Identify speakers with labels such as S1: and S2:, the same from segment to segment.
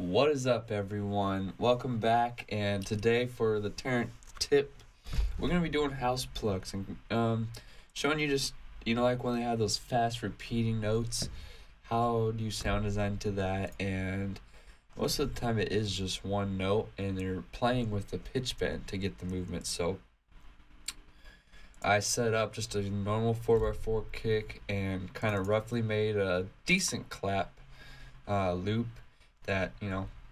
S1: What is up, everyone? Welcome back, and today for the Tarant tip, we're gonna be doing house plucks and showing you just like when they have those fast repeating notes, how do you sound design to that? And most of the time it is just one note, and they're playing with the pitch bend to get the movement. So I set up just a normal 4x4 kick and kind of roughly made a decent clap loop that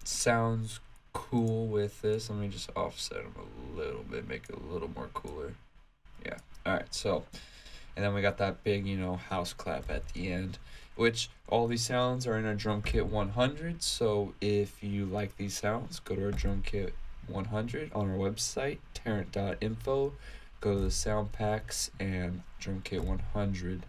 S1: sounds cool with this. Let me just offset them a little bit, make it a little more cooler. Yeah. All right. So, and then we got that big house clap at the end, which all these sounds are in our drum kit 100. So if you like these sounds, go to our drum kit 100 on our website tarant.info. Go to the sound packs and drum kit 100.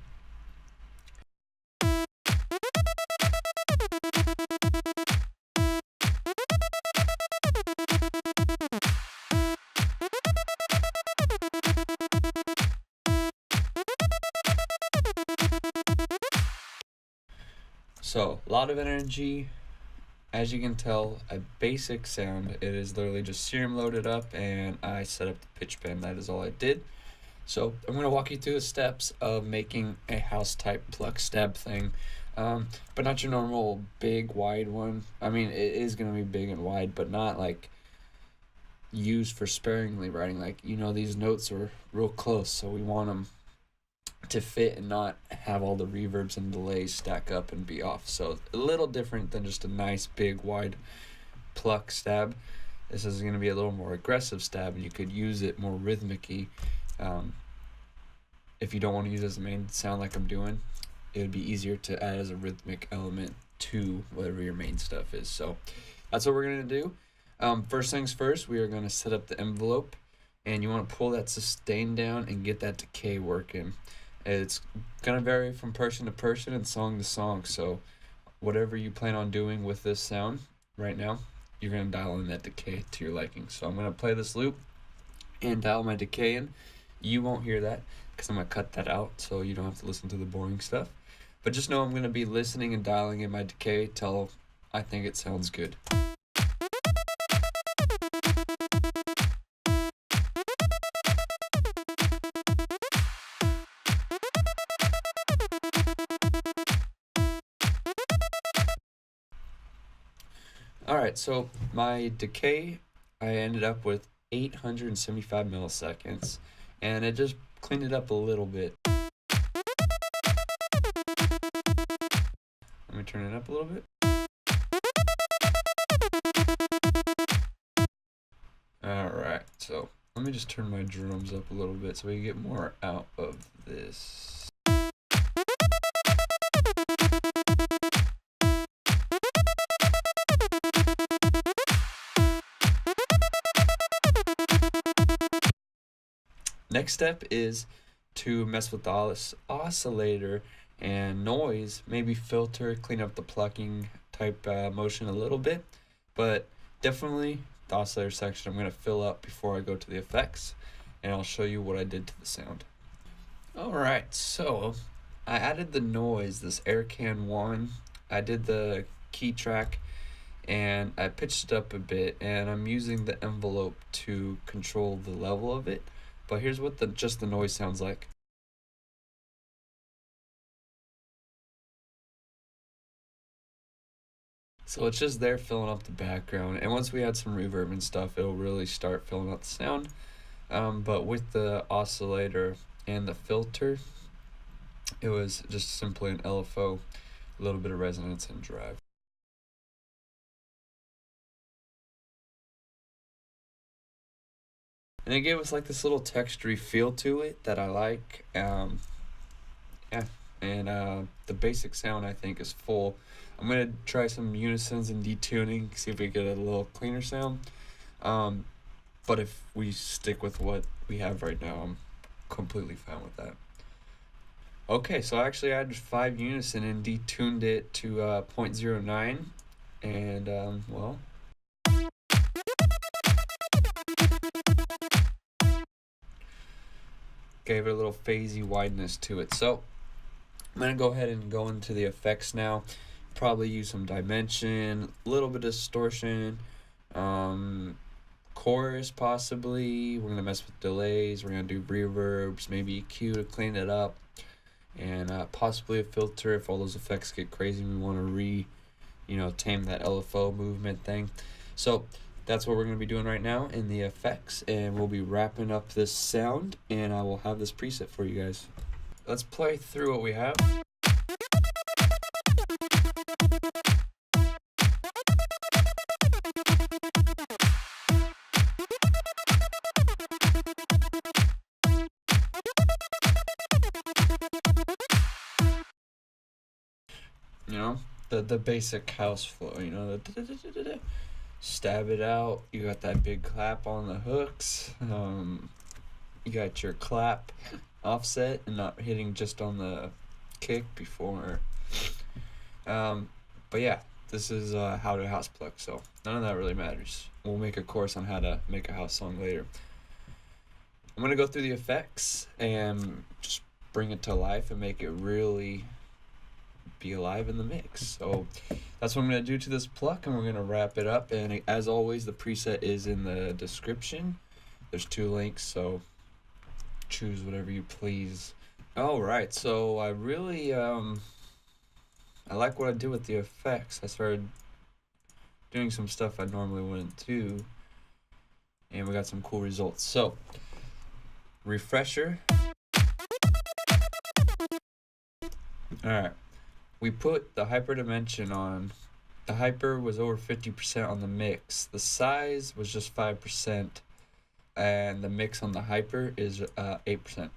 S1: So, a lot of energy. As you can tell, a basic sound. It is literally just Serum loaded up, and I set up the pitch bend. That is all I did. So, I'm going to walk you through the steps of making a house type pluck stab thing. But not your normal big, wide one. I mean, it is going to be big and wide, but not like used for sparingly writing. Like, these notes are real close, so we want them to fit and not have all the reverbs and delays stack up and be off. So a little different than just a nice big wide pluck stab. This is going to be a little more aggressive stab, and you could use it more rhythmic-y. If you don't want to use it as a main sound like I'm doing, it would be easier to add as a rhythmic element to whatever your main stuff is. So that's what we're going to do. First things first, we are going to set up the envelope, and you want to pull that sustain down and get that decay working. It's going to vary from person to person and song to song, so whatever you plan on doing with this sound right now, you're going to dial in that decay to your liking. So I'm going to play this loop and dial my decay in. You won't hear that because I'm going to cut that out so you don't have to listen to the boring stuff. But just know I'm going to be listening and dialing in my decay till I think it sounds good. Alright, so my decay, I ended up with 875 milliseconds, and it just cleaned it up a little bit. Let me turn it up a little bit. Alright, so let me just turn my drums up a little bit so we get more out of this. Next step is to mess with the oscillator and noise, maybe filter, clean up the plucking type motion a little bit, but definitely the oscillator section I'm going to fill up before I go to the effects, and I'll show you what I did to the sound. Alright, so I added the noise, this Aircan 1, I did the key track, and I pitched it up a bit, and I'm using the envelope to control the level of it. But here's what just the noise sounds like. So it's just there filling up the background, and once we add some reverb and stuff, it'll really start filling up the sound. But with the oscillator and the filter, it was just simply an LFO, a little bit of resonance and drive. And it gave us like this little textury feel to it that I like. Yeah, and the basic sound I think is full. I'm gonna try some unisons and detuning, see if we get a little cleaner sound. But if we stick with what we have right now, I'm completely fine with that. Okay, so I actually added 5 unison and detuned it to 0.09, and well. Gave it a little phasey wideness to it. So I'm going to go ahead and go into the effects now Probably use some dimension, a little bit of distortion, chorus possibly. We're gonna mess with delays. We're gonna do reverbs, maybe EQ to clean it up, and possibly a filter if all those effects get crazy and we want to tame that LFO movement thing. So that's what we're going to be doing right now in the effects, and we'll be wrapping up this sound, and I will have this preset for you guys. Let's play through what we have. The basic house flow, the stab it out. You got that big clap on the hooks. You got your clap offset and not hitting just on the kick before. But yeah, this is how to house pluck, so none of that really matters. We'll make a course on how to make a house song later. I'm gonna go through the effects and just bring it to life and make it really be alive in the mix. So that's what I'm going to do to this pluck, and we're going to wrap it up. And as always, the preset is in the description. There's 2 links, so choose whatever you please. All right, so I really I like what I did with the effects. I started doing some stuff I normally wouldn't do, and we got some cool results. So refresher. All right. We put the hyper dimension on. The hyper was over 50% on the mix. The size was just 5%, and the mix on the hyper is 8%.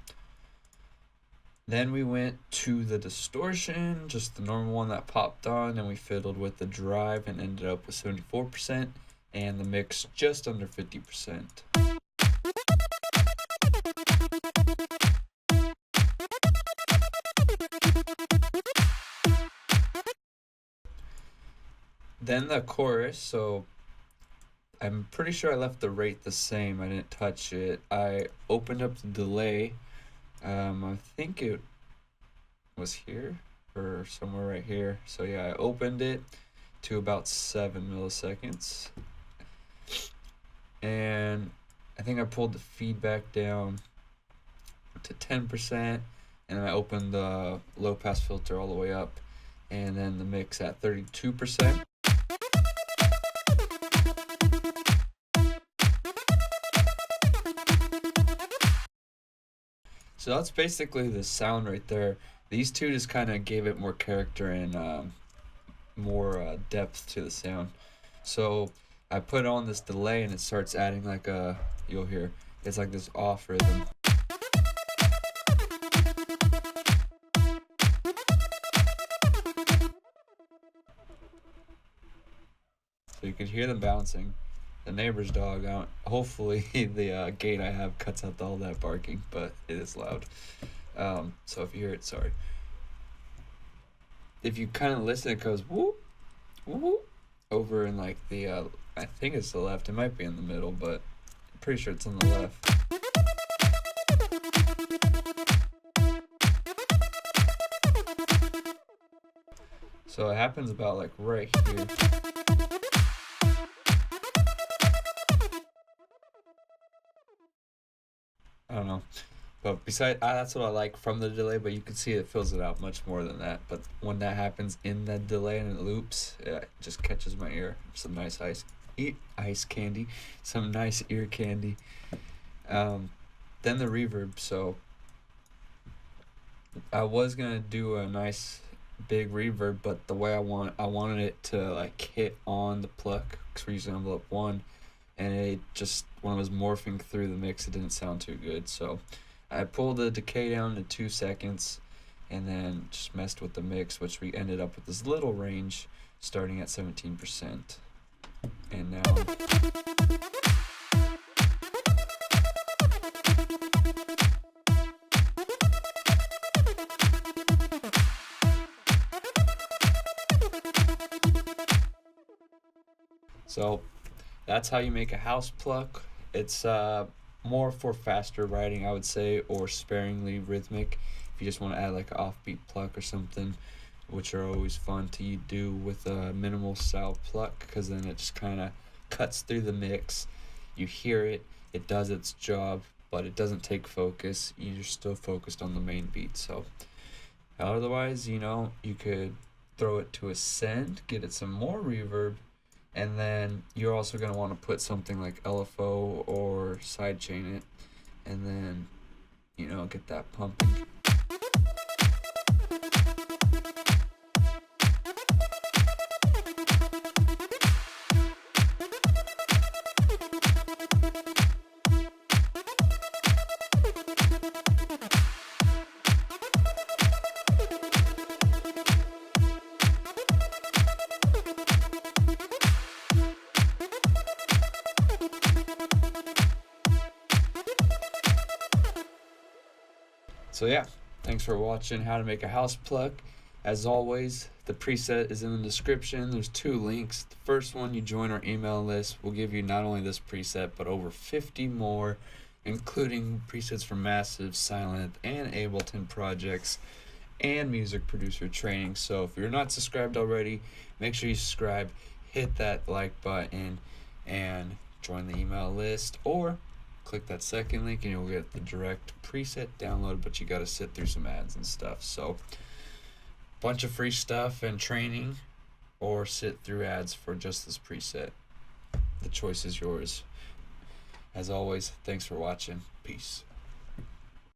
S1: Then we went to the distortion, just the normal one that popped on, and we fiddled with the drive and ended up with 74%, and the mix just under 50%. Then the chorus, so I'm pretty sure I left the rate the same. I didn't touch it. I opened up the delay. I think it was here or somewhere right here. So yeah, I opened it to about 7 milliseconds. And I think I pulled the feedback down to 10%, and then I opened the low pass filter all the way up, and then the mix at 32%. So that's basically the sound right there. These 2 just kind of gave it more character and more depth to the sound. So I put on this delay, and it starts adding like you'll hear, it's like this off rhythm. So you can hear them bouncing. The neighbor's dog, hopefully the gate I have cuts out all that barking, but it is loud. So if you hear it, sorry. If you kind of listen, it goes whoop, whoop, over in like the, I think it's the left. It might be in the middle, but I'm pretty sure it's on the left. So it happens about like right here. I don't know, but besides that's what I like from the delay, but you can see it fills it out much more than that. But when that happens in that delay and it loops, it just catches my ear. Some nice ice candy, some nice ear candy. Then the reverb. So I was gonna do a nice big reverb, but the way I wanted it to like hit on the pluck, because we're using envelope 1, and it just, when I was morphing through the mix, it didn't sound too good. So I pulled the decay down to 2 seconds, and then just messed with the mix, which we ended up with this little range starting at 17%. And now so that's how you make a house pluck. It's more for faster writing, I would say, or sparingly rhythmic. If you just want to add like an offbeat pluck or something, which are always fun to do with a minimal style pluck, because then it just kind of cuts through the mix. You hear it, it does its job, but it doesn't take focus. You're still focused on the main beat. So otherwise, you could throw it to a send, get it some more reverb, and then you're also going to want to put something like LFO or sidechain it, and then, get that pumping. So yeah, thanks for watching how to make a house pluck. As always, the preset is in the description. There's 2 links. The first one, you join our email list, will give you not only this preset, but over 50 more, including presets for Massive, Silent, and Ableton projects, and music producer training. So if you're not subscribed already, make sure you subscribe, hit that like button, and join the email list, or click that second link and you'll get the direct preset download, but you got to sit through some ads and stuff. So bunch of free stuff and training, or sit through ads for just this preset. The choice is yours. As always, thanks for watching. Peace.